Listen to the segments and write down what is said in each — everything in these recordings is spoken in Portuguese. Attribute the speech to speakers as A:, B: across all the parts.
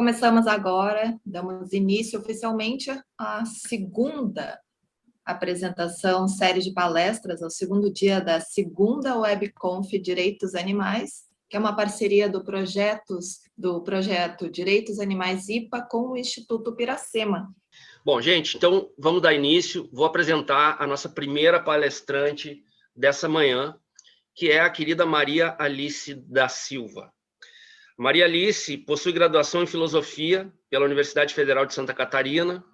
A: Começamos agora, damos início oficialmente à segunda apresentação, série de palestras, ao segundo dia da segunda WebConf Direitos Animais, que é uma parceria do projeto Direitos Animais IPA com o Instituto Piracema.
B: Bom, gente, então vamos dar início. Vou apresentar a nossa primeira palestrante dessa manhã, que é a querida Maria Alice da Silva. Maria Alice possui graduação em Filosofia pela Universidade Federal de Santa Catarina,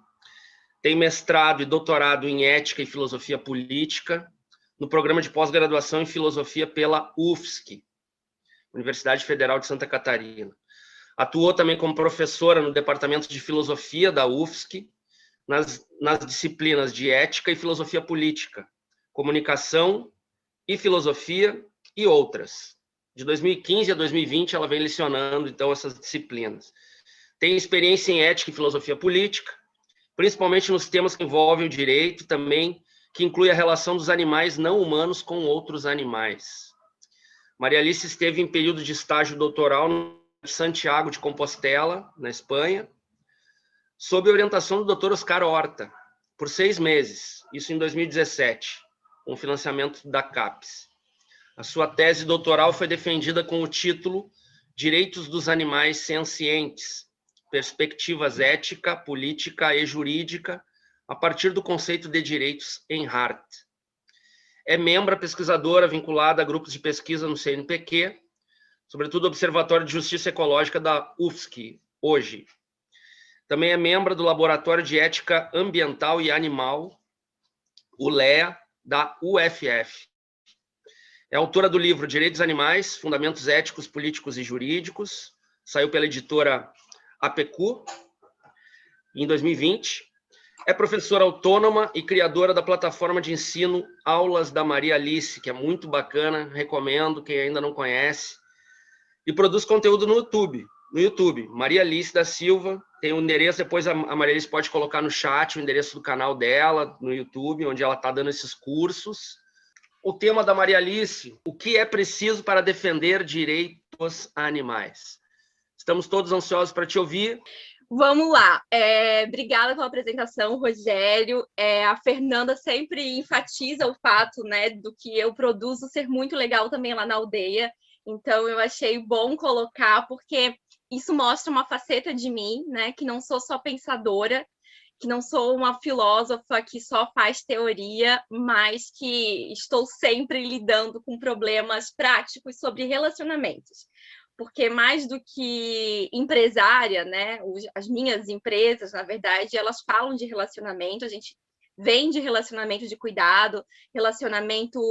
B: tem mestrado e doutorado em Ética e Filosofia Política no programa de pós-graduação em Filosofia pela UFSC, Universidade Federal de Santa Catarina. Atuou também como professora no Departamento de Filosofia da UFSC, nas disciplinas de Ética e Filosofia Política, Comunicação e Filosofia e outras. De 2015 a 2020, ela vem lecionando, então, essas disciplinas. Tem experiência em Ética e Filosofia Política, principalmente nos temas que envolvem o direito, também, que inclui a relação dos animais não humanos com outros animais. Maria Alice esteve em período de estágio doutoral no Santiago de Compostela, na Espanha, sob orientação do Dr. Oscar Horta, por 6 meses, isso em 2017, com financiamento da CAPES. A sua tese doutoral foi defendida com o título Direitos dos Animais Sencientes, Perspectivas Ética, Política e Jurídica, a partir do conceito de direitos em Hart. É membro pesquisadora vinculada a grupos de pesquisa no CNPq, sobretudo o Observatório de Justiça Ecológica da UFSC, hoje. Também é membro do Laboratório de Ética Ambiental e Animal, o LEA, da UFF. É autora do livro Direitos Animais, Fundamentos Éticos, Políticos e Jurídicos, saiu pela editora APQ, em 2020. É professora autônoma e criadora da plataforma de ensino Aulas da Maria Alice, que é muito bacana, recomendo, quem ainda não conhece. E produz conteúdo no YouTube, Maria Alice da Silva, tem o endereço, depois a Maria Alice pode colocar no chat o endereço do canal dela, no YouTube, onde ela está dando esses cursos. O tema da Maria Alice, o que é preciso para defender direitos animais? Estamos todos ansiosos para te ouvir.
C: Vamos lá. Obrigada pela apresentação, Rogério. A Fernanda sempre enfatiza o fato, né, do que eu produzo ser muito legal também lá na aldeia. Então, eu achei bom colocar, porque isso mostra uma faceta de mim, né, que não sou só pensadora, que não sou uma filósofa que só faz teoria, mas que estou sempre lidando com problemas práticos sobre relacionamentos. Porque mais do que empresária, né, as minhas empresas, na verdade, elas falam de relacionamento, a gente vende relacionamento de cuidado, relacionamento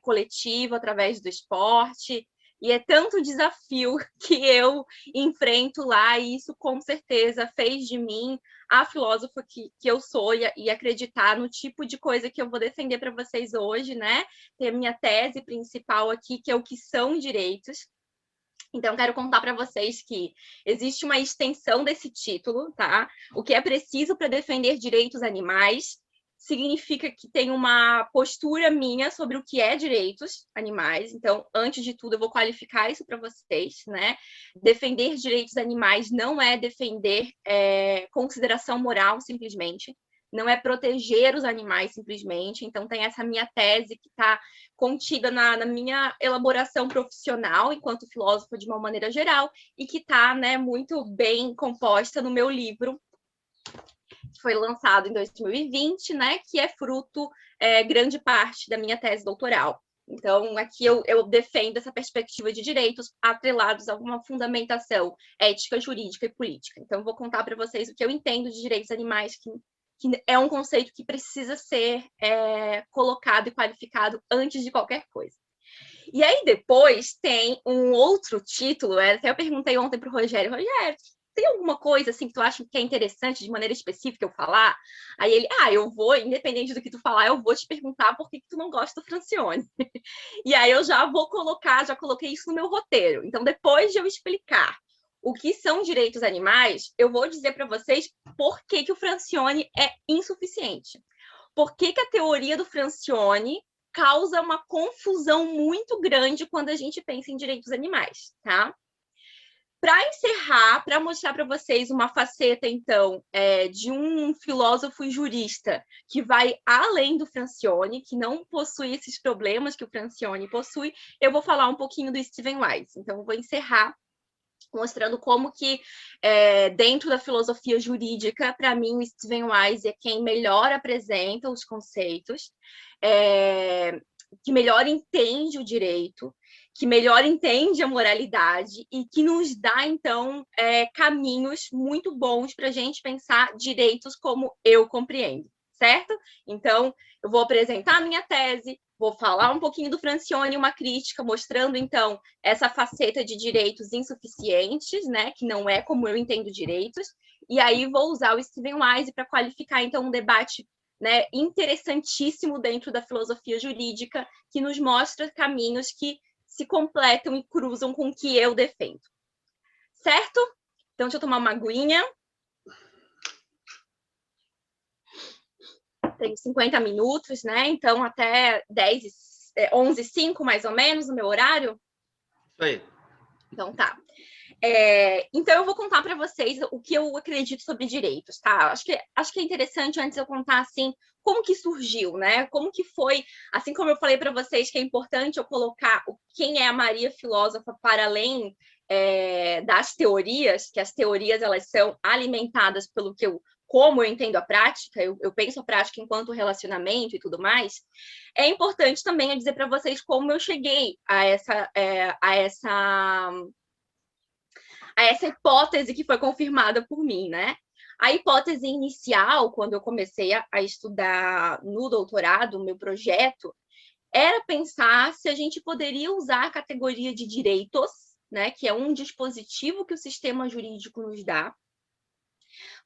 C: coletivo através do esporte, e é tanto desafio que eu enfrento lá, e isso com certeza fez de mim a filósofa que eu sou e acreditar no tipo de coisa que eu vou defender para vocês hoje, né? Tem a minha tese principal aqui, que é o que são direitos. Então, quero contar para vocês que existe uma extensão desse título, tá? O que é preciso para defender direitos animais significa que tem uma postura minha sobre o que é direitos animais. Então, antes de tudo, eu vou qualificar isso para vocês, né? Defender direitos animais não é defender consideração moral, simplesmente. Não é proteger os animais, simplesmente. Então, tem essa minha tese que está contida na minha elaboração profissional, enquanto filósofa, de uma maneira geral, e que está, né, muito bem composta no meu livro, que foi lançado em 2020, né, que é fruto, grande parte da minha tese doutoral. Então, aqui eu defendo essa perspectiva de direitos atrelados a uma fundamentação ética, jurídica e política. Então, eu vou contar para vocês o que eu entendo de direitos animais, que é um conceito que precisa ser colocado e qualificado antes de qualquer coisa. E aí, depois, tem um outro título, até eu perguntei ontem para o Rogério, tem alguma coisa assim que tu acha que é interessante de maneira específica eu falar? Aí ele, eu vou, independente do que tu falar, eu vou te perguntar por que tu não gosta do Francione. E aí eu já coloquei isso no meu roteiro. Então, depois de eu explicar o que são direitos animais, eu vou dizer para vocês por que o Francione é insuficiente. Por que a teoria do Francione causa uma confusão muito grande quando a gente pensa em direitos animais, tá? Para encerrar, para mostrar para vocês uma faceta, então, de um filósofo e jurista que vai além do Francione, que não possui esses problemas que o Francione possui, eu vou falar um pouquinho do Stephen Wise. Então, eu vou encerrar mostrando como que, dentro da filosofia jurídica, para mim, o Stephen Wise é quem melhor apresenta os conceitos, que melhor entende o direito, que melhor entende a moralidade e que nos dá, então, caminhos muito bons para a gente pensar direitos como eu compreendo, certo? Então, eu vou apresentar a minha tese, vou falar um pouquinho do Francione, uma crítica, mostrando, então, essa faceta de direitos insuficientes, né, que não é como eu entendo direitos, e aí vou usar o Stephen Wise para qualificar, então, um debate, né, interessantíssimo dentro da filosofia jurídica, que nos mostra caminhos que se completam e cruzam com o que eu defendo. Certo? Então, deixa eu tomar uma aguinha. Tenho 50 minutos, né? Então, até 11h05, mais ou menos, o meu horário.
B: Isso aí.
C: Então, tá. Então, eu vou contar para vocês o que eu acredito sobre direitos, tá? Acho que é interessante, antes eu contar, assim, como que surgiu, né? Como que foi, assim como eu falei para vocês que é importante eu colocar quem é a Maria filósofa para além das teorias, que as teorias, elas são alimentadas pelo como eu entendo a prática, eu penso a prática enquanto relacionamento e tudo mais, é importante também eu dizer para vocês como eu cheguei a essa hipótese que foi confirmada por mim, né? A hipótese inicial, quando eu comecei a estudar no doutorado, o meu projeto, era pensar se a gente poderia usar a categoria de direitos, né, que é um dispositivo que o sistema jurídico nos dá,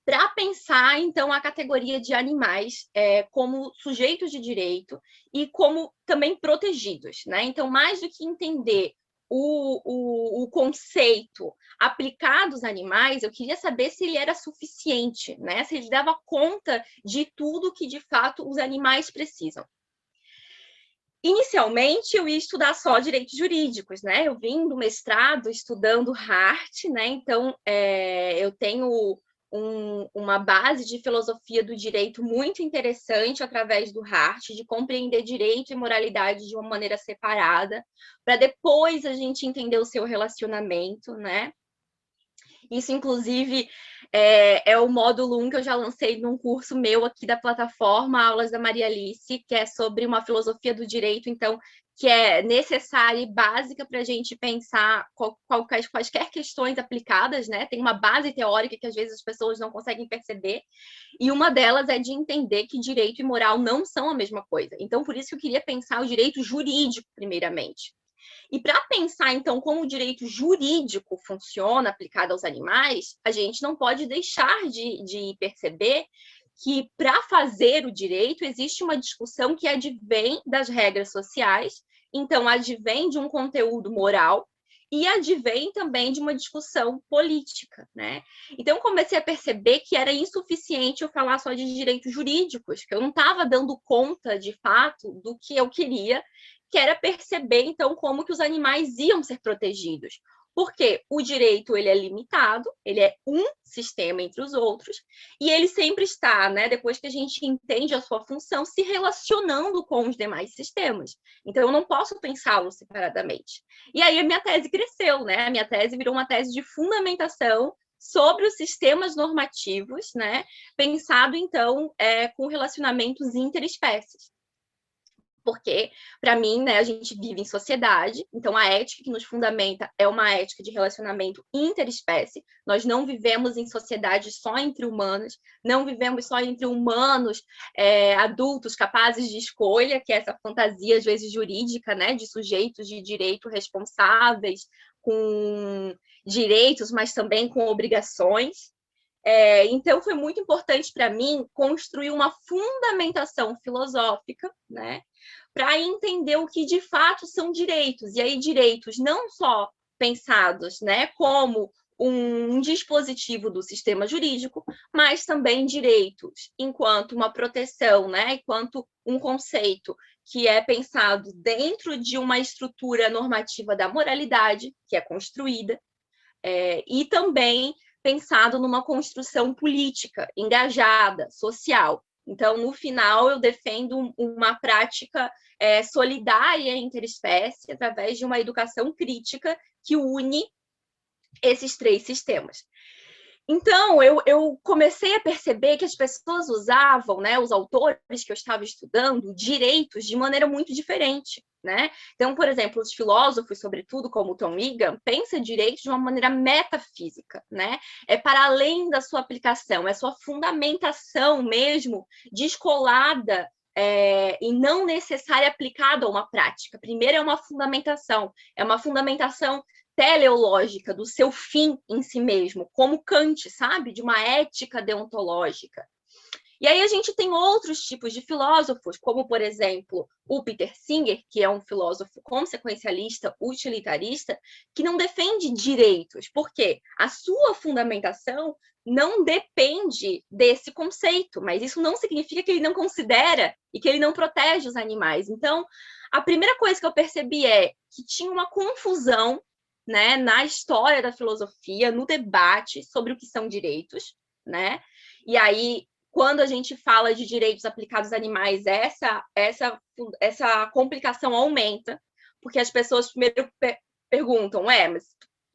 C: para pensar, então, a categoria de animais como sujeitos de direito e como também protegidos, né? Então, mais do que entender o conceito aplicado aos animais, eu queria saber se ele era suficiente, né? Se ele dava conta de tudo que, de fato, os animais precisam. Inicialmente, eu ia estudar só direitos jurídicos, né? Eu vim do mestrado estudando Hart, né? Então, eu tenho uma base de filosofia do direito muito interessante através do Hart, de compreender direito e moralidade de uma maneira separada, para depois a gente entender o seu relacionamento, né? Isso, inclusive, é o módulo 1 que eu já lancei num curso meu aqui da plataforma Aulas da Maria Alice, que é sobre uma filosofia do direito, então, que é necessária e básica para a gente pensar quaisquer questões aplicadas, né? Tem uma base teórica que às vezes as pessoas não conseguem perceber, e uma delas é de entender que direito e moral não são a mesma coisa. Então, por isso que eu queria pensar o direito jurídico, primeiramente. E para pensar, então, como o direito jurídico funciona aplicado aos animais, a gente não pode deixar de perceber que, para fazer o direito, existe uma discussão que advém das regras sociais, então advém de um conteúdo moral e advém também de uma discussão política, né? Então, comecei a perceber que era insuficiente eu falar só de direitos jurídicos, que eu não estava dando conta, de fato, do que eu queria, que era perceber, então, como que os animais iam ser protegidos. Porque o direito, ele é limitado, ele é um sistema entre os outros, e ele sempre está, né, depois que a gente entende a sua função, se relacionando com os demais sistemas. Então, eu não posso pensá-lo separadamente. E aí a minha tese cresceu, né? A minha tese virou uma tese de fundamentação sobre os sistemas normativos, né? Pensado, então, com relacionamentos interespécies. Porque, para mim, né, a gente vive em sociedade, então a ética que nos fundamenta é uma ética de relacionamento interespécie. Nós não vivemos em sociedade só entre humanos, não vivemos só entre humanos adultos capazes de escolha, que é essa fantasia, às vezes, jurídica, né, de sujeitos de direito responsáveis, com direitos, mas também com obrigações. Então, foi muito importante para mim construir uma fundamentação filosófica, né, para entender o que de fato são direitos. E aí, direitos não só pensados, né, como um dispositivo do sistema jurídico, mas também direitos enquanto uma proteção, né, enquanto um conceito que é pensado dentro de uma estrutura normativa da moralidade, que é construída, e também pensado numa construção política, engajada, social. Então, no final, eu defendo uma prática solidária interespécie através de uma educação crítica que une esses 3 sistemas. Então, eu comecei a perceber que as pessoas usavam, né, os autores que eu estava estudando, direitos de maneira muito diferente, né? Então, por exemplo, os filósofos, sobretudo, como Tom Egan, pensam direito de uma maneira metafísica, né? É para além da sua aplicação, é sua fundamentação mesmo, descolada e não necessária aplicada a uma prática. Primeiro é uma fundamentação teleológica do seu fim em si mesmo, como Kant, sabe? De uma ética deontológica. E aí a gente tem outros tipos de filósofos, como, por exemplo, o Peter Singer, que é um filósofo consequencialista, utilitarista, que não defende direitos, porque a sua fundamentação não depende desse conceito, mas isso não significa que ele não considera e que ele não protege os animais. Então, a primeira coisa que eu percebi é que tinha uma confusão, né, na história da filosofia, no debate sobre o que são direitos, né? E aí, quando a gente fala de direitos aplicados a animais, essa complicação aumenta, porque as pessoas primeiro perguntam, mas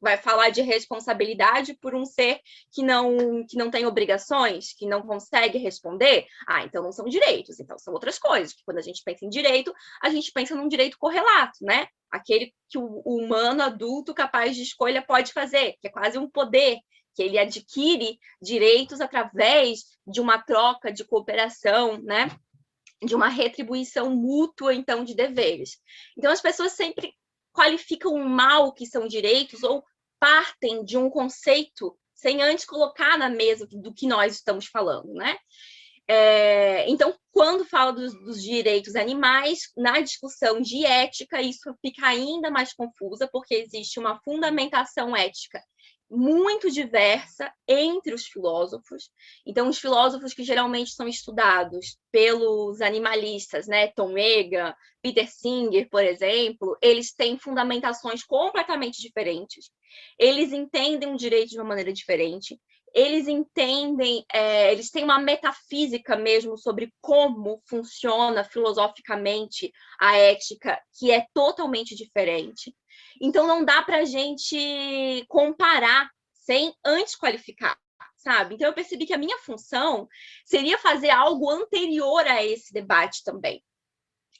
C: vai falar de responsabilidade por um ser que não tem obrigações, que não consegue responder? Então não são direitos, então são outras coisas. Quando a gente pensa em direito, a gente pensa num direito correlato, né? Aquele que o humano adulto capaz de escolha pode fazer, que é quase um poder, que ele adquire direitos através de uma troca de cooperação, né? De uma retribuição mútua, então, de deveres. Então, as pessoas sempre qualificam o mal que são direitos ou partem de um conceito sem antes colocar na mesa do que nós estamos falando, né? Então, quando falo dos direitos animais, na discussão de ética, isso fica ainda mais confusa, porque existe uma fundamentação ética muito diversa entre os filósofos. Então, os filósofos que geralmente são estudados pelos animalistas, né, Tom Egan, Peter Singer, por exemplo, eles têm fundamentações completamente diferentes. Eles entendem o direito de uma maneira diferente. Eles entendem, eles têm uma metafísica mesmo sobre como funciona filosoficamente a ética, que é totalmente diferente. Então, não dá para a gente comparar sem antes qualificar, sabe? Então, eu percebi que a minha função seria fazer algo anterior a esse debate também.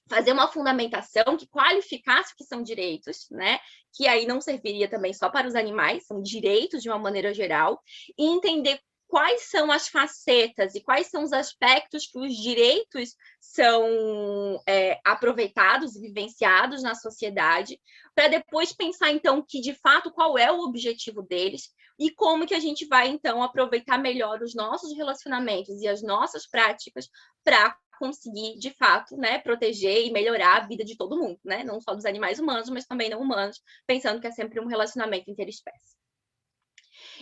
C: Fazer uma fundamentação que qualificasse o que são direitos, né? Que aí não serviria também só para os animais, são direitos de uma maneira geral, e entender quais são as facetas e quais são os aspectos que os direitos são aproveitados e vivenciados na sociedade, para depois pensar, então, que, de fato, qual é o objetivo deles e como que a gente vai, então, aproveitar melhor os nossos relacionamentos e as nossas práticas para conseguir, de fato, né, proteger e melhorar a vida de todo mundo, né? Não só dos animais humanos, mas também não humanos, pensando que é sempre um relacionamento interespécie.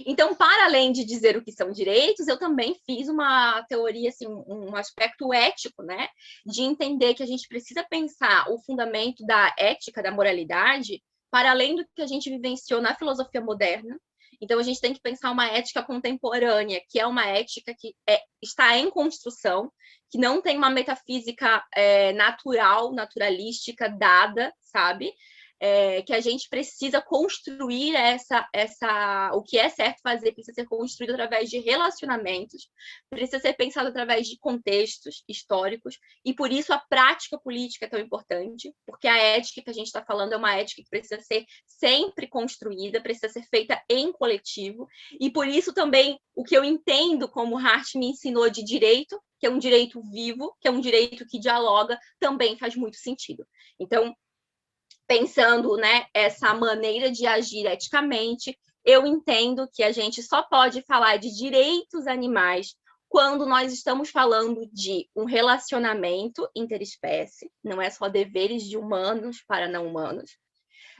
C: Então, para além de dizer o que são direitos, eu também fiz uma teoria, assim, um aspecto ético, né? De entender que a gente precisa pensar o fundamento da ética, da moralidade, para além do que a gente vivenciou na filosofia moderna. Então, a gente tem que pensar uma ética contemporânea, que é uma ética que está em construção, que não tem uma metafísica naturalística dada, sabe? Que a gente precisa construir o que é certo fazer, precisa ser construído através de relacionamentos, precisa ser pensado através de contextos históricos, e por isso a prática política é tão importante, porque a ética que a gente está falando é uma ética que precisa ser sempre construída, precisa ser feita em coletivo, e por isso também o que eu entendo como Hart me ensinou de direito, que é um direito vivo, que é um direito que dialoga, também faz muito sentido. Então, pensando, né, essa maneira de agir eticamente, eu entendo que a gente só pode falar de direitos animais quando nós estamos falando de um relacionamento interespécie, não é só deveres de humanos para não humanos.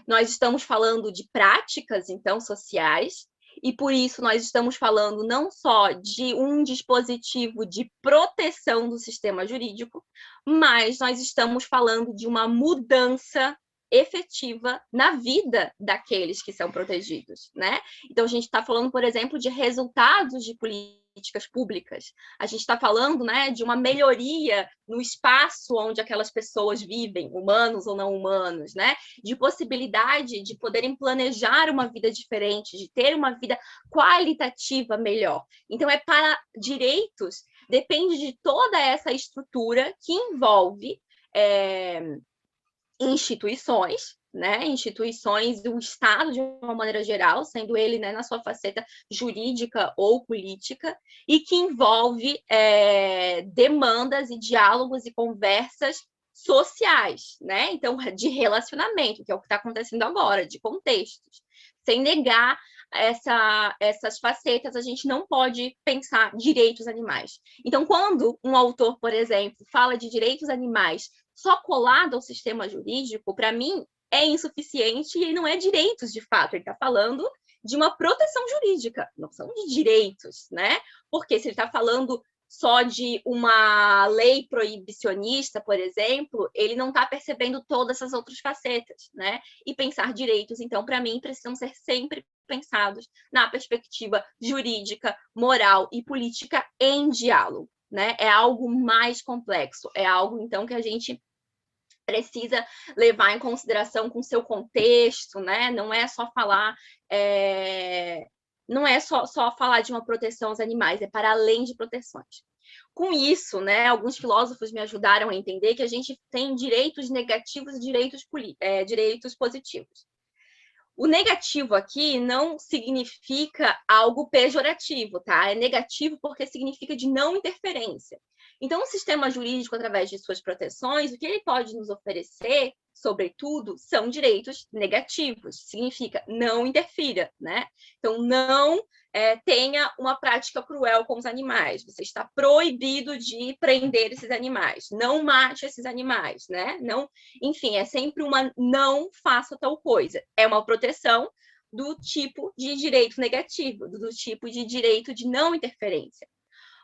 C: Nós estamos falando de práticas, então, sociais, e por isso nós estamos falando não só de um dispositivo de proteção do sistema jurídico, mas nós estamos falando de uma mudança efetiva na vida daqueles que são protegidos, né? Então, a gente está falando, por exemplo, de resultados de políticas públicas. A gente está falando, né, de uma melhoria no espaço onde aquelas pessoas vivem, humanos ou não humanos, né? De possibilidade de poderem planejar uma vida diferente, de ter uma vida qualitativa melhor. Então, é para direitos, depende de toda essa estrutura que envolve instituições, né? Instituições do Estado, de uma maneira geral, sendo ele, né, na sua faceta jurídica ou política, e que envolve demandas e diálogos e conversas sociais, né? Então, de relacionamento, que é o que está acontecendo agora, de contextos. Sem negar essas facetas, a gente não pode pensar direitos animais. Então, quando um autor, por exemplo, fala de direitos animais só colado ao sistema jurídico, para mim, é insuficiente e não é direitos, de fato. Ele está falando de uma proteção jurídica, não são de direitos, né? Porque se ele está falando só de uma lei proibicionista, por exemplo, ele não está percebendo todas essas outras facetas, né? E pensar direitos, então, para mim, precisam ser sempre pensados na perspectiva jurídica, moral e política em diálogo, né? É algo mais complexo, é algo, então, que a gente precisa levar em consideração com seu contexto, né? Não é só falar... Não é só falar de uma proteção aos animais, é para além de proteções. Com isso, né, alguns filósofos me ajudaram a entender que a gente tem direitos negativos e direitos positivos. O negativo aqui não significa algo pejorativo, tá? É negativo porque significa de não interferência. Então, o sistema jurídico, através de suas proteções, o que ele pode nos oferecer, sobretudo, são direitos negativos. Significa não interfira, né? Então, não tenha uma prática cruel com os animais. Você está proibido de prender esses animais. Não mate esses animais, né? Não, enfim, é sempre uma não faça tal coisa. É uma proteção do tipo de direito negativo, do tipo de direito de não interferência.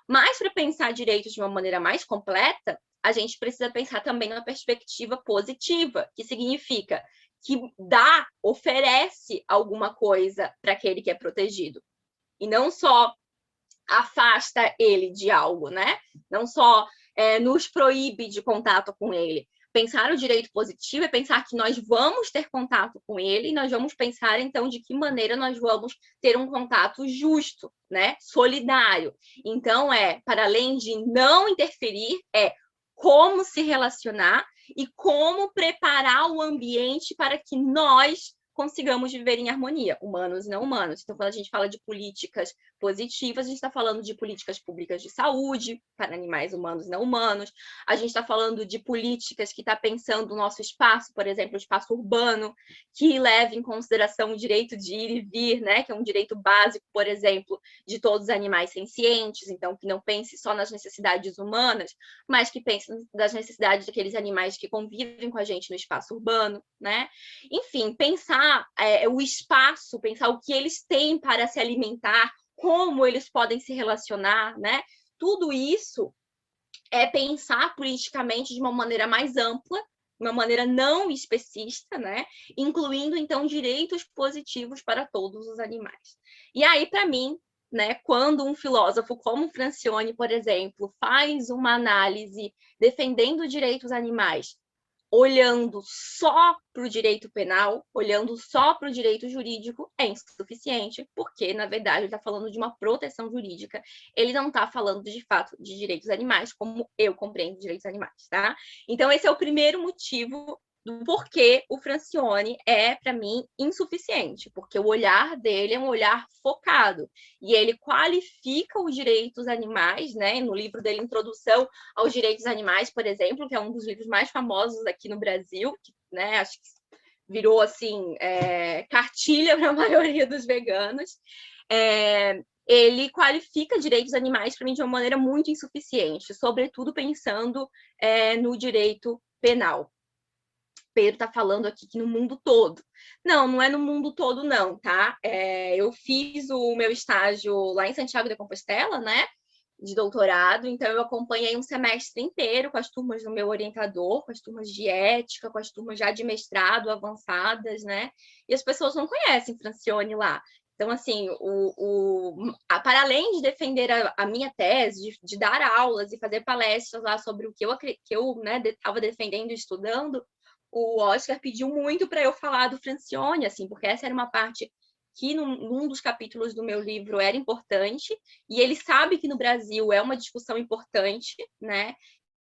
C: Mas, para pensar direitos de uma maneira mais completa, a gente precisa pensar também numa perspectiva positiva, que significa que oferece alguma coisa para aquele que é protegido. E não só afasta ele de algo, né? Não só nos proíbe de contato com ele. Pensar o direito positivo é pensar que nós vamos ter contato com ele e nós vamos pensar, então, de que maneira nós vamos ter um contato justo, né? Solidário. Então, para além de não interferir, como se relacionar e como preparar o ambiente para que nós consigamos viver em harmonia, humanos e não humanos. Então, quando a gente fala de políticas positivas, a gente está falando de políticas públicas de saúde para animais humanos e não humanos. A gente está falando de políticas que está pensando o nosso espaço, por exemplo, o espaço urbano, que leva em consideração o direito de ir e vir, né? Que é um direito básico, por exemplo, de todos os animais sencientes, então que não pense só nas necessidades humanas, mas que pense nas necessidades daqueles animais que convivem com a gente no espaço urbano, né? Enfim, pensar o espaço, pensar o que eles têm para se alimentar, como eles podem se relacionar, né? Tudo isso é pensar politicamente de uma maneira mais ampla, de uma maneira não especista, né? Incluindo, então, direitos positivos para todos os animais. E aí, para mim, né, quando um filósofo como Francione, por exemplo, faz uma análise defendendo direitos animais, olhando só para o direito penal, olhando só para o direito jurídico, é insuficiente, porque, na verdade, ele está falando de uma proteção jurídica, ele não está falando, de fato, de direitos animais, como eu compreendo direitos animais, tá? Então, esse é o primeiro motivo do porquê o Francione é, para mim, insuficiente, porque o olhar dele é um olhar focado, e ele qualifica os direitos animais, né? No livro dele, Introdução aos Direitos Animais, por exemplo, que é um dos livros mais famosos aqui no Brasil, que, né, acho que virou, assim, cartilha para a maioria dos veganos, ele qualifica direitos animais, para mim, de uma maneira muito insuficiente, sobretudo pensando no direito penal. Pedro está falando aqui que no mundo todo. Não é no mundo todo, não, tá? Eu fiz o meu estágio lá em Santiago de Compostela, né? de doutorado, então eu acompanhei um semestre inteiro com as turmas do meu orientador, com as turmas de ética, com as turmas já de mestrado avançadas, né? E as pessoas não conhecem Francione lá. Então, assim, para além de defender a minha tese, de dar aulas e fazer palestras lá sobre o que eu né, estava defendendo e estudando, o Oscar pediu muito para eu falar do Francione, assim, porque essa era uma parte que num dos capítulos do meu livro era importante, e ele sabe que no Brasil é uma discussão importante, né?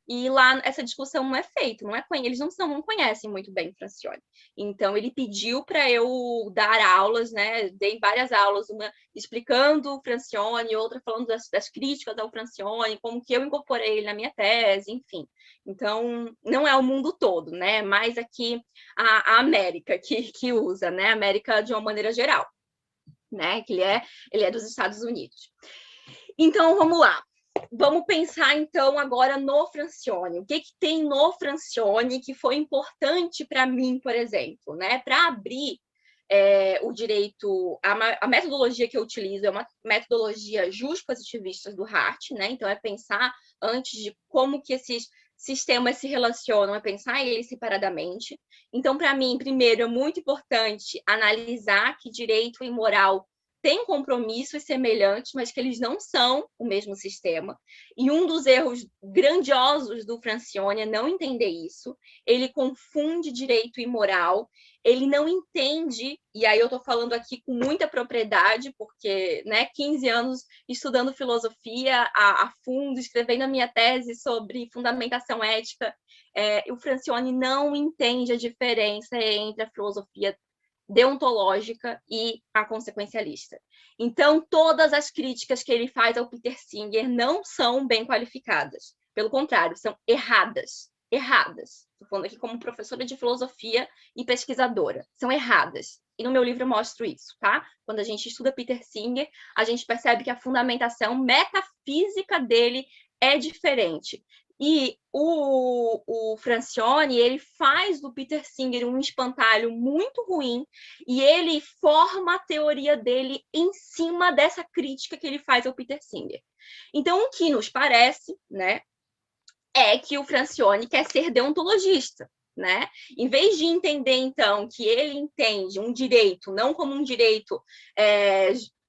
C: E lá essa discussão não é feita, eles não conhecem muito bem Francione. Então ele pediu para eu dar aulas, né? Dei várias aulas, uma explicando o Francione, outra falando das críticas ao Francione, como que eu incorporei ele na minha tese, enfim. Então não é o mundo todo, né? Mas aqui a América que usa, né? A América de uma maneira geral, né? Que ele é dos Estados Unidos. Então vamos lá. Vamos pensar, então, agora no Francione. O que tem no Francione que foi importante para mim, por exemplo, né? Para abrir o direito... A metodologia que eu utilizo é uma metodologia justpositivista do Hart, né? Então, é pensar antes de como que esses sistemas se relacionam, é pensar eles separadamente. Então, para mim, primeiro, é muito importante analisar que direito e moral têm compromissos semelhantes, mas que eles não são o mesmo sistema. E um dos erros grandiosos do Francione é não entender isso. Ele confunde direito e moral, ele não entende, e aí eu estou falando aqui com muita propriedade, porque 15 anos estudando filosofia a fundo, escrevendo a minha tese sobre fundamentação ética, o Francione não entende a diferença entre a filosofia deontológica e a consequencialista. Então, todas as críticas que ele faz ao Peter Singer não são bem qualificadas. Pelo contrário, são erradas. Erradas. Estou falando aqui como professora de filosofia e pesquisadora. São erradas. E no meu livro eu mostro isso, tá? Quando a gente estuda Peter Singer, a gente percebe que a fundamentação metafísica dele é diferente. E o Francione, ele faz do Peter Singer um espantalho muito ruim e ele forma a teoria dele em cima dessa crítica que ele faz ao Peter Singer. Então, o que nos parece, né, é que o Francione quer ser deontologista, né? Em vez de entender, então, que ele entende um direito não como um direito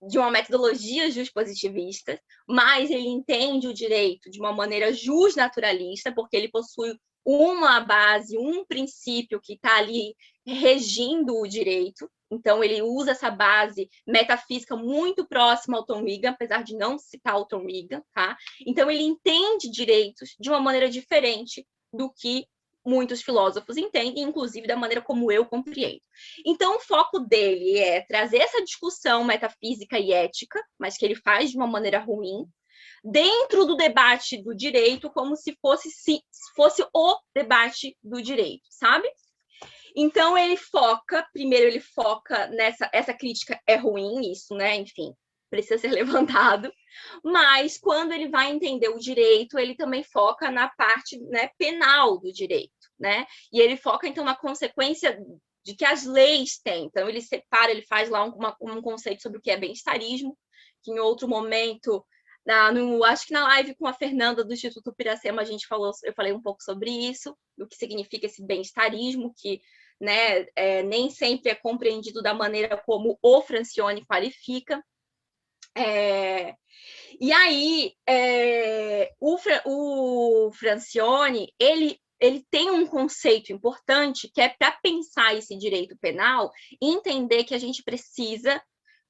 C: de uma metodologia justpositivista, mas ele entende o direito de uma maneira justnaturalista, porque ele possui uma base, um princípio que está ali regindo o direito. Então, ele usa essa base metafísica muito próxima ao Tom Wigan, apesar de não citar o Tom Wigan, tá? Então, ele entende direitos de uma maneira diferente do que muitos filósofos entendem, inclusive da maneira como eu compreendo. Então, o foco dele é trazer essa discussão metafísica e ética, mas que ele faz de uma maneira ruim, dentro do debate do direito, como se fosse o debate do direito, sabe? Então, primeiro ele foca essa crítica é ruim, isso, né? Enfim, precisa ser levantado, mas quando ele vai entender o direito, ele também foca na parte, né, penal do direito, né? E ele foca, então, na consequência de que as leis têm. Então, ele separa, ele faz lá um conceito sobre o que é bem-estarismo, que em outro momento, acho que na live com a Fernanda do Instituto Piracema, eu falei um pouco sobre isso, o que significa esse bem-estarismo, que nem sempre é compreendido da maneira como o Francione qualifica. E aí, o Francione, ele tem um conceito importante que é para pensar esse direito penal e entender que a gente precisa,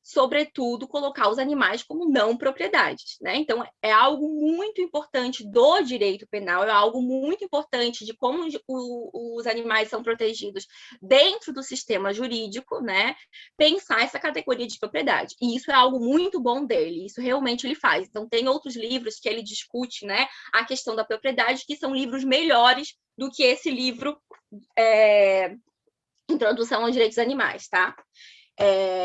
C: sobretudo, colocar os animais como não propriedades, né? Então, é algo muito importante do direito penal, é algo muito importante de como os animais são protegidos dentro do sistema jurídico, né? Pensar essa categoria de propriedade. E isso é algo muito bom dele, isso realmente ele faz. Então, tem outros livros que ele discute, né, a questão da propriedade, que são livros melhores do que esse livro Introdução aos Direitos Animais, tá?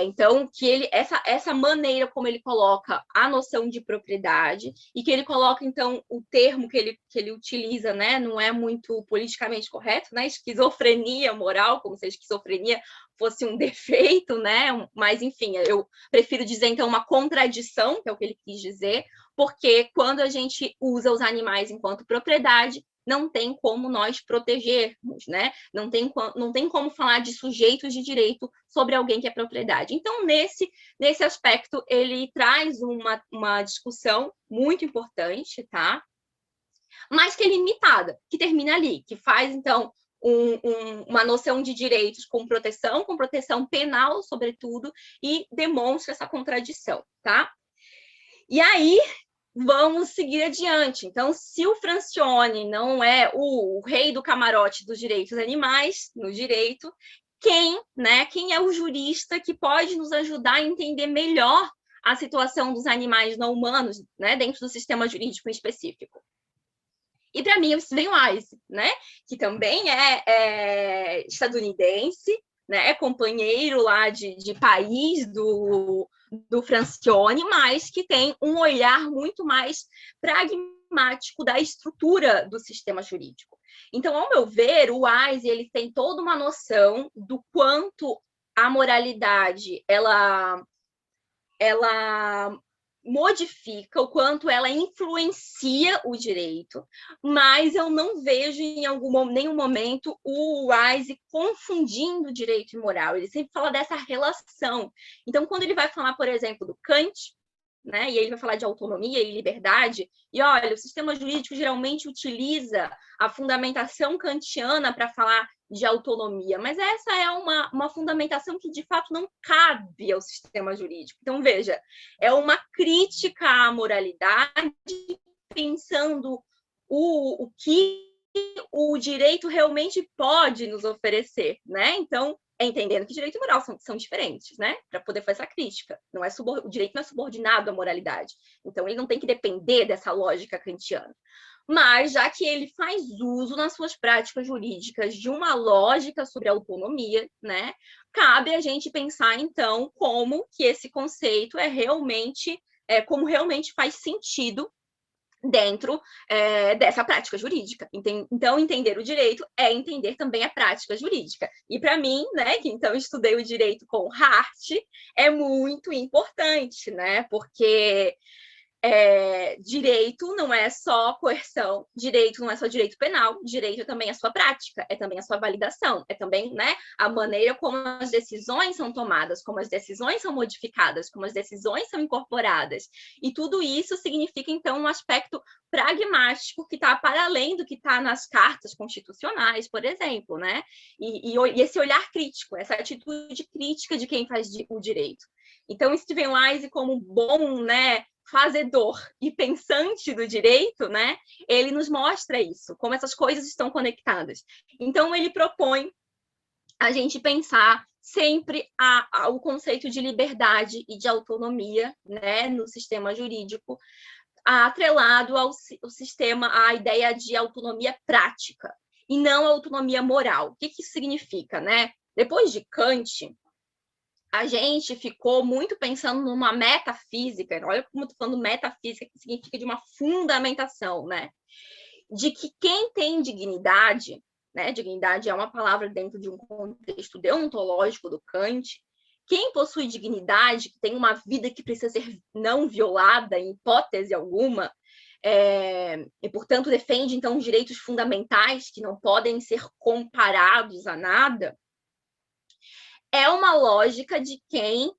C: Então, que essa maneira como ele coloca a noção de propriedade e que ele coloca, então, o termo que ele utiliza, né, não é muito politicamente correto, né, esquizofrenia moral, como se a esquizofrenia fosse um defeito, né, mas, enfim, eu prefiro dizer, então, uma contradição, que é o que ele quis dizer, porque quando a gente usa os animais enquanto propriedade, não tem como nós protegermos, né? Não tem como falar de sujeitos de direito sobre alguém que é propriedade. Então, nesse aspecto, ele traz uma discussão muito importante, tá? Mas que é limitada, que termina ali, que faz, então, uma noção de direitos com proteção penal, sobretudo, e demonstra essa contradição, tá? E aí, vamos seguir adiante. Então, se o Francione não é o rei do camarote dos direitos animais, no direito, quem é o jurista que pode nos ajudar a entender melhor a situação dos animais não humanos, né, dentro do sistema jurídico em específico? E, para mim, o Stephen Wise, né, que também é estadunidense, né, é companheiro lá de país do Francione, mas que tem um olhar muito mais pragmático da estrutura do sistema jurídico. Então, ao meu ver, o Wise ele tem toda uma noção do quanto a moralidade ela modifica, o quanto ela influencia o direito, mas eu não vejo em nenhum momento o Wise confundindo direito e moral. Ele sempre fala dessa relação. Então, quando ele vai falar, por exemplo, do Kant, né, e ele vai falar de autonomia e liberdade, e olha, o sistema jurídico geralmente utiliza a fundamentação kantiana para falar de autonomia, mas essa é uma fundamentação que, de fato, não cabe ao sistema jurídico. Então, veja, é uma crítica à moralidade, pensando o que o direito realmente pode nos oferecer, né? Então, entendendo que direito e moral são diferentes, né? Para poder fazer essa crítica. O direito não é subordinado à moralidade. Então, ele não tem que depender dessa lógica kantiana. Mas, já que ele faz uso nas suas práticas jurídicas de uma lógica sobre autonomia, né, cabe a gente pensar, então, como que esse conceito como realmente faz sentido dentro dessa prática jurídica. Então, entender o direito é entender também a prática jurídica. E, para mim, né, que então estudei o direito com Hart, é muito importante, né, porque direito não é só coerção, direito não é só direito penal, direito é também a sua prática, é também a sua validação, é também, né, a maneira como as decisões são tomadas, como as decisões são modificadas, como as decisões são incorporadas. E tudo isso significa, então, um aspecto pragmático que está para além do que está nas cartas constitucionais, por exemplo, né? E esse olhar crítico, essa atitude crítica de quem faz o direito. Então, Stephen Wise, como bom, né, fazedor e pensante do direito, né, ele nos mostra isso, como essas coisas estão conectadas. Então, ele propõe a gente pensar sempre o conceito de liberdade e de autonomia, né, no sistema jurídico, atrelado ao sistema, à ideia de autonomia prática, e não autonomia moral. O que isso significa, né? Depois de Kant, a gente ficou muito pensando numa metafísica, olha como eu estou falando metafísica, que significa de uma fundamentação, né? De que quem tem dignidade, né? Dignidade é uma palavra dentro de um contexto deontológico do Kant. Quem possui dignidade, que tem uma vida que precisa ser não violada em hipótese alguma, e, portanto, defende, então, direitos fundamentais que não podem ser comparados a nada, é uma lógica de quem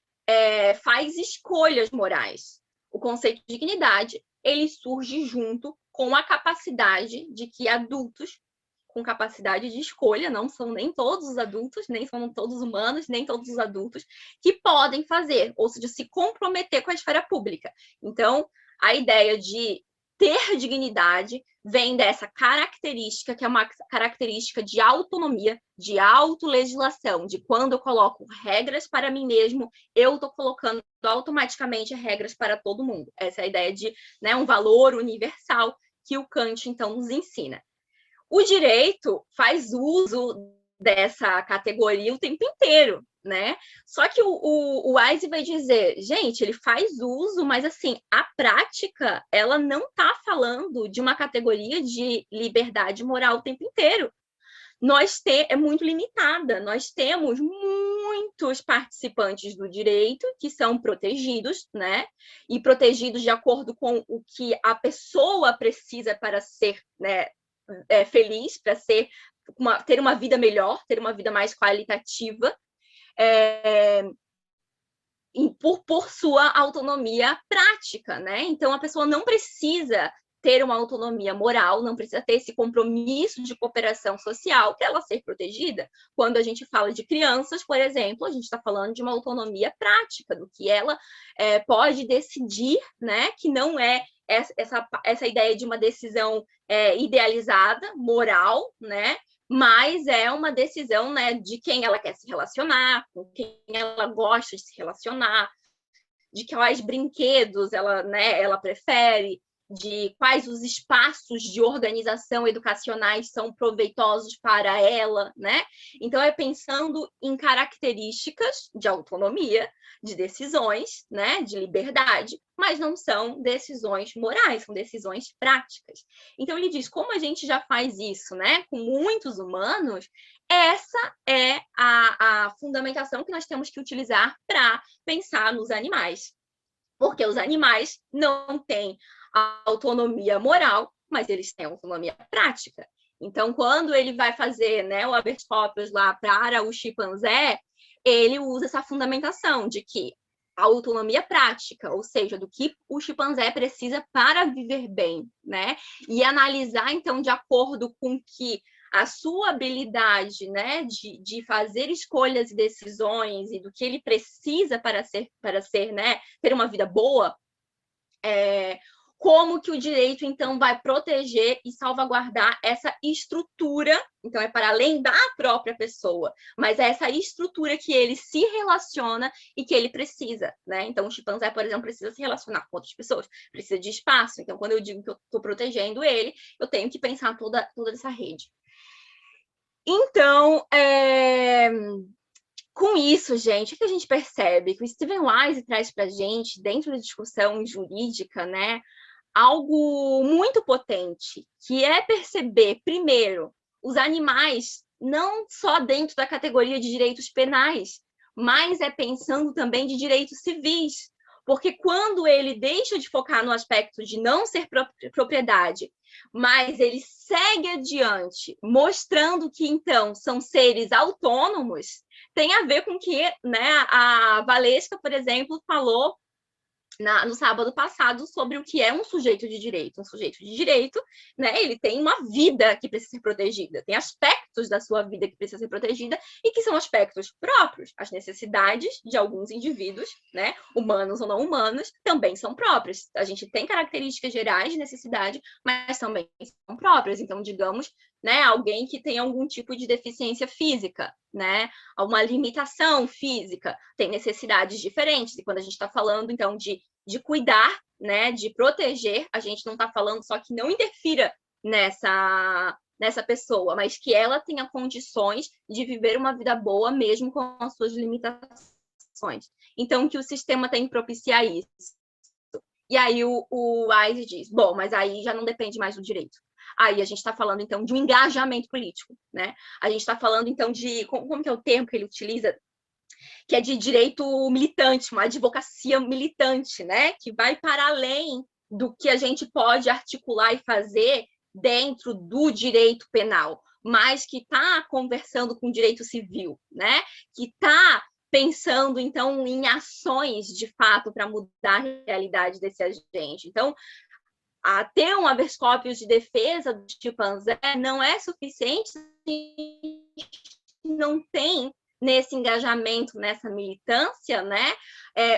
C: faz escolhas morais. O conceito de dignidade, ele surge junto com a capacidade de que adultos com capacidade de escolha, não são nem todos os adultos, nem são todos humanos, nem todos os adultos, que podem fazer, ou seja, se comprometer com a esfera pública. Então, a ideia de ter dignidade vem dessa característica, que é uma característica de autonomia, de autolegislação, de quando eu coloco regras para mim mesmo, eu estou colocando automaticamente regras para todo mundo. Essa é a ideia de, né, um valor universal que o Kant, então, nos ensina. O direito faz uso dessa categoria o tempo inteiro, né? Só que o Wise vai dizer, gente, ele faz uso, mas assim, a prática, ela não está falando de uma categoria de liberdade moral o tempo inteiro. É muito limitada. Nós temos muitos participantes do direito que são protegidos, né? E protegidos de acordo com o que a pessoa precisa para ser, né, feliz, para ter uma vida melhor, ter uma vida mais qualitativa, por sua autonomia prática, né? Então, a pessoa não precisa ter uma autonomia moral, não precisa ter esse compromisso de cooperação social para ela ser protegida. Quando a gente fala de crianças, por exemplo, a gente está falando de uma autonomia prática, do que ela pode decidir, né? Que não é essa ideia de uma decisão idealizada, moral, né? Mas é uma decisão, né, de quem ela quer se relacionar, com quem ela gosta de se relacionar, de quais brinquedos ela prefere, de quais os espaços de organização educacionais são proveitosos para ela, né? Então, é pensando em características de autonomia, de decisões, né, de liberdade, mas não são decisões morais, são decisões práticas. Então, ele diz, como a gente já faz isso, né, com muitos humanos, essa é a fundamentação que nós temos que utilizar para pensar nos animais. Porque os animais não têm autonomia moral, mas eles têm autonomia prática. Então, quando ele vai fazer, né, o habeas corpus lá para o chimpanzé, ele usa essa fundamentação de que a autonomia prática, ou seja, do que o chimpanzé precisa para viver bem, né? E analisar, então, de acordo com que a sua habilidade, né, de fazer escolhas e decisões e do que ele precisa para ser, né, ter uma vida boa, como que o direito, então, vai proteger e salvaguardar essa estrutura, então é para além da própria pessoa, mas é essa estrutura que ele se relaciona e que ele precisa, né? Então, o chimpanzé, por exemplo, precisa se relacionar com outras pessoas, precisa de espaço. Então, quando eu digo que eu estou protegendo ele, eu tenho que pensar toda essa rede. Então, com isso, gente, o que a gente percebe? Que o Stephen Wise traz para a gente, dentro da discussão jurídica, né, algo muito potente, que é perceber, primeiro, os animais não só dentro da categoria de direitos penais, mas pensando também de direitos civis. Porque quando ele deixa de focar no aspecto de não ser propriedade, mas ele segue adiante, mostrando que, então, são seres autônomos, tem a ver com o que, né, a Valesca, por exemplo, falou no sábado passado sobre o que é um sujeito de direito. Um sujeito de direito, né, ele tem uma vida que precisa ser protegida, tem aspectos da sua vida que precisa ser protegida e que são aspectos próprios. As necessidades de alguns indivíduos, né, humanos ou não humanos, também são próprias. A gente tem características gerais de necessidade, mas também são próprias. Então, digamos, né, alguém que tem algum tipo de deficiência física, né, uma limitação física, tem necessidades diferentes. E quando a gente está falando, então, de cuidar, né, de proteger, a gente não está falando só que não interfira nessa pessoa, mas que ela tenha condições de viver uma vida boa mesmo com as suas limitações. Então, que o sistema tem que propiciar isso. E aí o Wise diz, bom, mas aí já não depende mais do direito. Aí a gente está falando, então, de um engajamento político, né? A gente está falando, então, de... Como que é o termo que ele utiliza? Que é de direito militante, uma advocacia militante, né? Que vai para além do que a gente pode articular e fazer dentro do direito penal, mas que está conversando com o direito civil, né? Que está pensando, então, em ações, de fato, para mudar a realidade desse agente. Então, ter um habeas corpus de defesa do chimpanzé não é suficiente se não tem nesse engajamento, nessa militância, né,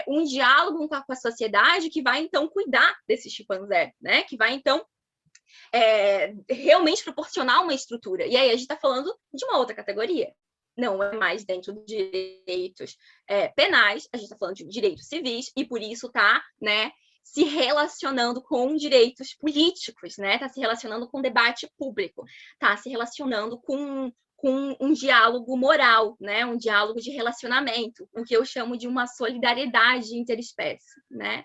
C: um diálogo com a sociedade que vai, então, cuidar desse chimpanzé, né, que vai, então, realmente proporcionar uma estrutura. E aí a gente está falando de uma outra categoria. Não é mais dentro dos direitos penais, a gente está falando de direitos civis, e por isso está, né, se relacionando com direitos políticos, né? Está se relacionando com debate público, está se relacionando com com um diálogo moral, né? Um diálogo de relacionamento, o que eu chamo de uma solidariedade interespécie, né?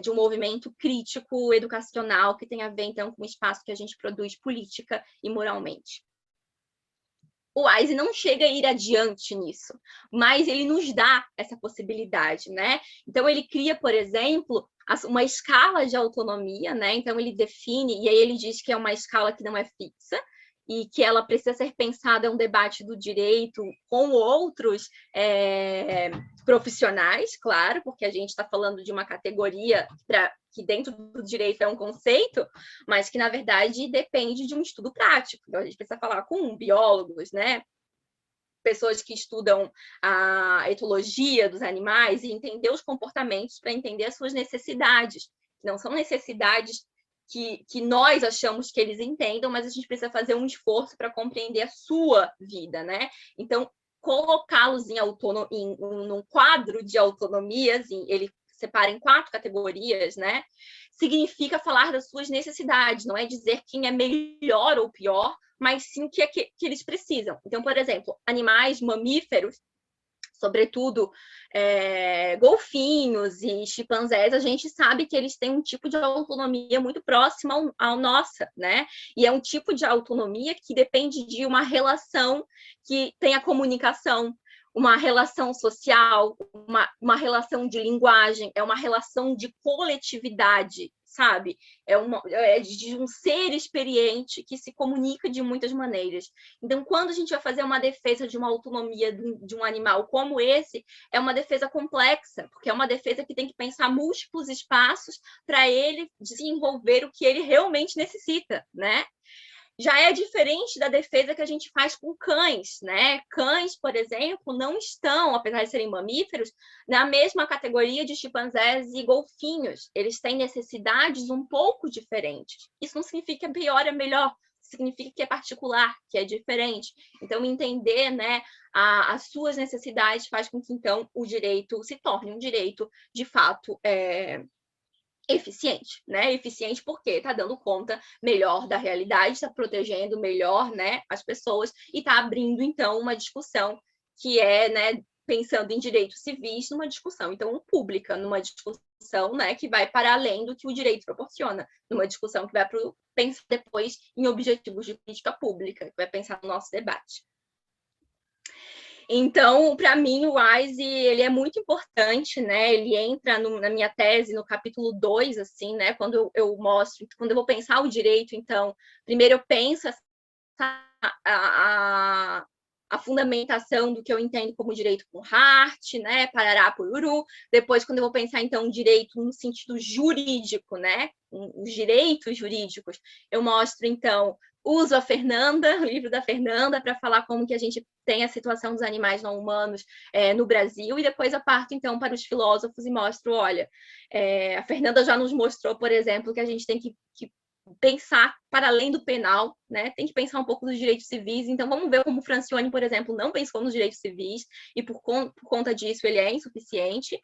C: De um movimento crítico educacional que tem a ver, então, com o espaço que a gente produz política e moralmente. O WISE não chega a ir adiante nisso, mas ele nos dá essa possibilidade, né? Então, ele cria, por exemplo, uma escala de autonomia, né? Então, ele define, e aí ele diz que é uma escala que não é fixa, e que ela precisa ser pensada em um debate do direito com outros profissionais, claro, porque a gente está falando de uma categoria que dentro do direito é um conceito, mas que, na verdade, depende de um estudo prático. Então, a gente precisa falar com biólogos, né? Pessoas que estudam a etologia dos animais e entender os comportamentos para entender as suas necessidades. Não são necessidades que nós achamos que eles entendam, mas a gente precisa fazer um esforço para compreender a sua vida, né? Então, colocá-los num quadro de autonomias, ele separa em 4 categorias, né? Significa falar das suas necessidades, não é dizer quem é melhor ou pior, mas sim o que eles precisam. Então, por exemplo, animais mamíferos, sobretudo golfinhos e chimpanzés, a gente sabe que eles têm um tipo de autonomia muito próxima à nossa, né? E é um tipo de autonomia que depende de uma relação que tem a comunicação, uma relação social, uma relação de linguagem, é uma relação de coletividade, sabe? É de um ser experiente que se comunica de muitas maneiras. Então, quando a gente vai fazer uma defesa de uma autonomia de um animal como esse, é uma defesa complexa, porque é uma defesa que tem que pensar múltiplos espaços para ele desenvolver o que ele realmente necessita, né? Já é diferente da defesa que a gente faz com cães, né? Cães, por exemplo, não estão, apesar de serem mamíferos, na mesma categoria de chimpanzés e golfinhos. Eles têm necessidades um pouco diferentes. Isso não significa que é pior é melhor, significa que é particular, que é diferente. Então, entender, né, as suas necessidades faz com que, então, o direito se torne um direito, de fato, eficiente, né? Eficiente porque está dando conta melhor da realidade, está protegendo melhor, né, as pessoas e está abrindo, então, uma discussão que né, pensando em direitos civis, numa discussão, então, pública, numa discussão, né, que vai para além do que o direito proporciona, numa discussão que vai pensar depois em objetivos de política pública, que vai pensar no nosso debate. Então, para mim, o WISE, ele é muito importante, né? Ele entra na minha tese, no capítulo 2, assim, né? Quando eu mostro, quando eu vou pensar o direito, então, primeiro eu penso a fundamentação do que eu entendo como direito com Hart, né? Parará, pururu. Depois, quando eu vou pensar, então, direito no sentido jurídico, né? Os direitos jurídicos, eu mostro, então, uso a Fernanda, o livro da Fernanda, para falar como que a gente tem a situação dos animais não humanos no Brasil, e depois eu parto, então, para os filósofos e mostro, olha, a Fernanda já nos mostrou, por exemplo, que a gente tem que pensar para além do penal, né? Tem que pensar um pouco dos direitos civis, então vamos ver como o Francione, por exemplo, não pensou nos direitos civis, e por conta disso ele é insuficiente,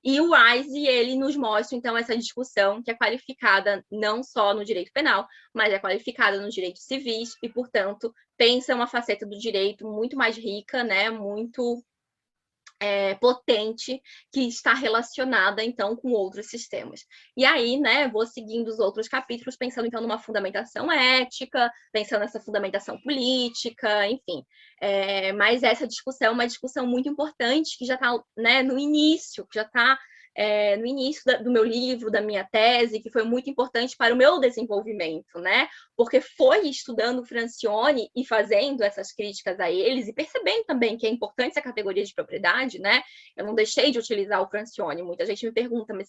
C: e o WISE, ele nos mostra, então, essa discussão que é qualificada não só no direito penal, mas é qualificada nos direitos civis e, portanto, pensa uma faceta do direito muito mais rica, né, muito potente, que está relacionada, então, com outros sistemas. E aí, né, vou seguindo os outros capítulos, pensando, então, numa fundamentação ética, pensando nessa fundamentação política, enfim. Mas essa discussão é uma discussão muito importante, que já está, né, no início, que já está no início do meu livro, da minha tese, que foi muito importante para o meu desenvolvimento, né? Porque foi estudando Francione e fazendo essas críticas a eles e percebendo também que é importante essa categoria de propriedade, né? Eu não deixei de utilizar o Francione. Muita gente me pergunta, mas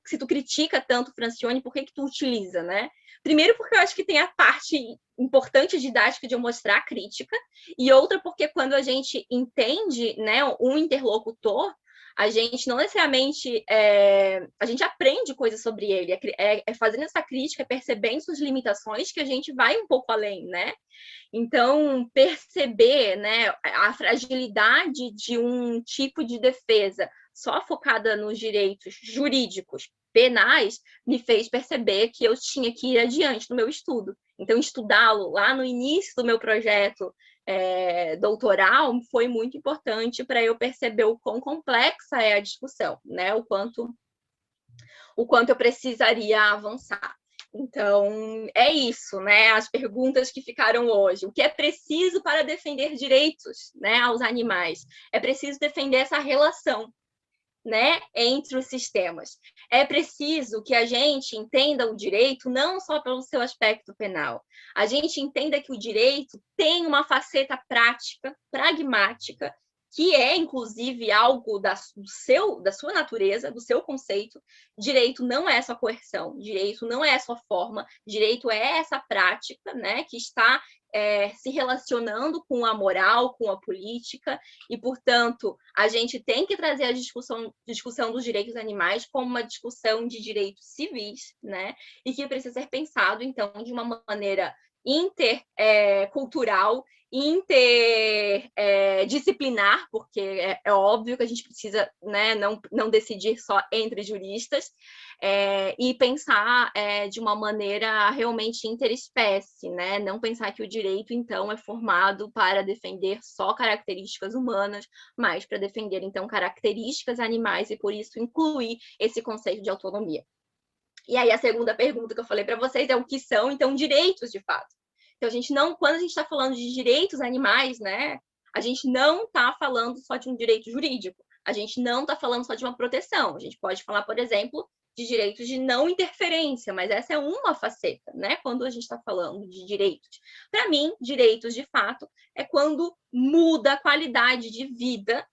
C: se tu critica tanto o Francione, por que tu utiliza, né? Primeiro, porque eu acho que tem a parte importante didática de eu mostrar a crítica, e outra porque quando a gente entende, né, um interlocutor, a gente não necessariamente a gente aprende coisas sobre ele, fazendo essa crítica, percebendo suas limitações, que a gente vai um pouco além, né? Então, perceber, né, a fragilidade de um tipo de defesa só focada nos direitos jurídicos penais me fez perceber que eu tinha que ir adiante no meu estudo. Então, estudá-lo lá no início do meu projeto doutoral foi muito importante para eu perceber o quão complexa é a discussão, né? O quanto eu precisaria avançar. Então, é isso, né? As perguntas que ficaram hoje. O que é preciso para defender direitos, né, aos animais? É preciso defender essa relação, né, entre os sistemas. É preciso que a gente entenda o direito não só pelo seu aspecto penal. A gente entenda que o direito tem uma faceta prática, pragmática, que é, inclusive, algo da sua natureza, do seu conceito. Direito não é só coerção, direito não é só forma, direito é essa prática, né, que está se relacionando com a moral, com a política, e, portanto, a gente tem que trazer a discussão dos direitos animais como uma discussão de direitos civis, né, e que precisa ser pensado, então, de uma maneira intercultural, interdisciplinar, porque é óbvio que a gente precisa, né, não decidir só entre juristas, e pensar de uma maneira realmente interespécie, né? Não pensar que o direito, então, é formado para defender só características humanas, mas para defender, então, características animais e, por isso, incluir esse conceito de autonomia. E aí, a segunda pergunta que eu falei para vocês é o que são, então, direitos, de fato. Então, quando a gente está falando de direitos animais, né, a gente não está falando só de um direito jurídico, a gente não está falando só de uma proteção, a gente pode falar, por exemplo, de direitos de não interferência, mas essa é uma faceta, né, quando a gente está falando de direitos. Para mim, direitos, de fato, é quando muda a qualidade de vida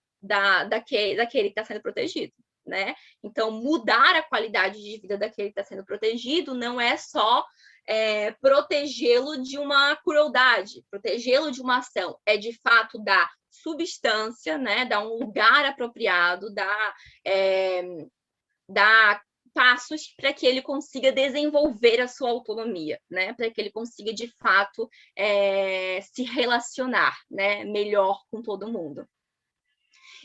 C: daquele que está sendo protegido, né? Então, mudar a qualidade de vida daquele que está sendo protegido não é só protegê-lo de uma crueldade, protegê-lo de uma ação, é de fato dar substância, né, dar um lugar apropriado, dar passos para que ele consiga desenvolver a sua autonomia, né, para que ele consiga de fato se relacionar, né, melhor com todo mundo.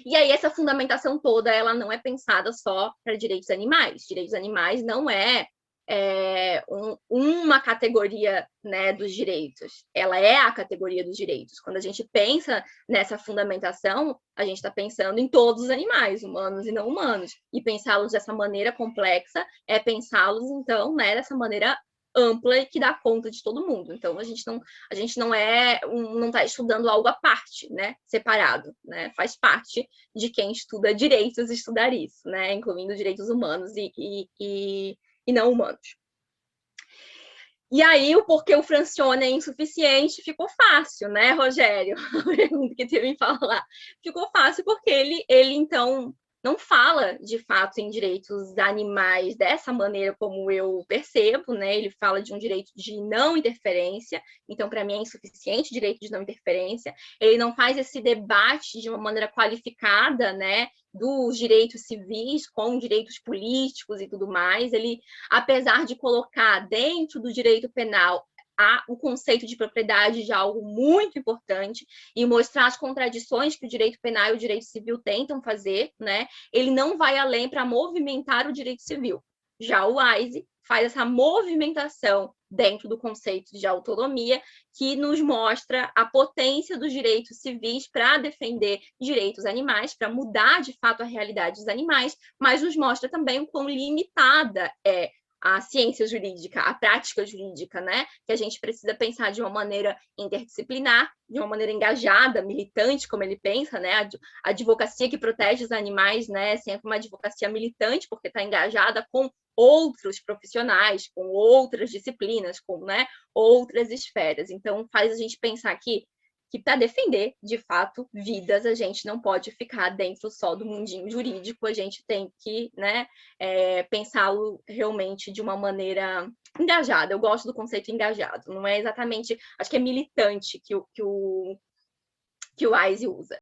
C: E aí, essa fundamentação toda, ela não é pensada só para direitos animais. Direitos animais não é uma categoria, né, dos direitos. Ela é a categoria dos direitos. Quando a gente pensa nessa fundamentação, a gente está pensando em todos os animais, humanos e não humanos. E pensá-los dessa maneira complexa é pensá-los, então, né, dessa maneira ampla e que dá conta de todo mundo. Então, a gente não está estudando algo à parte, né, separado, né, faz parte de quem estuda direitos estudar isso, né, incluindo direitos humanos e não humanos. E aí, o porquê o Francione é insuficiente ficou fácil, né, Rogério? A pergunta que teve em falar. Ficou fácil porque ele então, não fala, de fato, em direitos animais dessa maneira como eu percebo, né? Ele fala de um direito de não interferência, então, para mim, é insuficiente o direito de não interferência. Ele não faz esse debate de uma maneira qualificada, né, dos direitos civis com direitos políticos e tudo mais. Ele, apesar de colocar dentro do direito penal o conceito de propriedade de algo muito importante e mostrar as contradições que o direito penal e o direito civil tentam fazer, né? Ele não vai além para movimentar o direito civil. Já o Wise faz essa movimentação dentro do conceito de autonomia, que nos mostra a potência dos direitos civis para defender direitos animais, para mudar, de fato, a realidade dos animais, mas nos mostra também o quão limitada é a ciência jurídica, a prática jurídica, né? Que a gente precisa pensar de uma maneira interdisciplinar, de uma maneira engajada, militante, como ele pensa, né? A advocacia que protege os animais, né? Sempre uma advocacia militante, porque está engajada com outros profissionais, com outras disciplinas, com, né, outras esferas. Então, faz a gente pensar que para defender, de fato, vidas, a gente não pode ficar dentro só do mundinho jurídico, a gente tem que, né, pensá-lo realmente de uma maneira engajada. Eu gosto do conceito engajado, não é exatamente, acho que é militante que o Wise usa.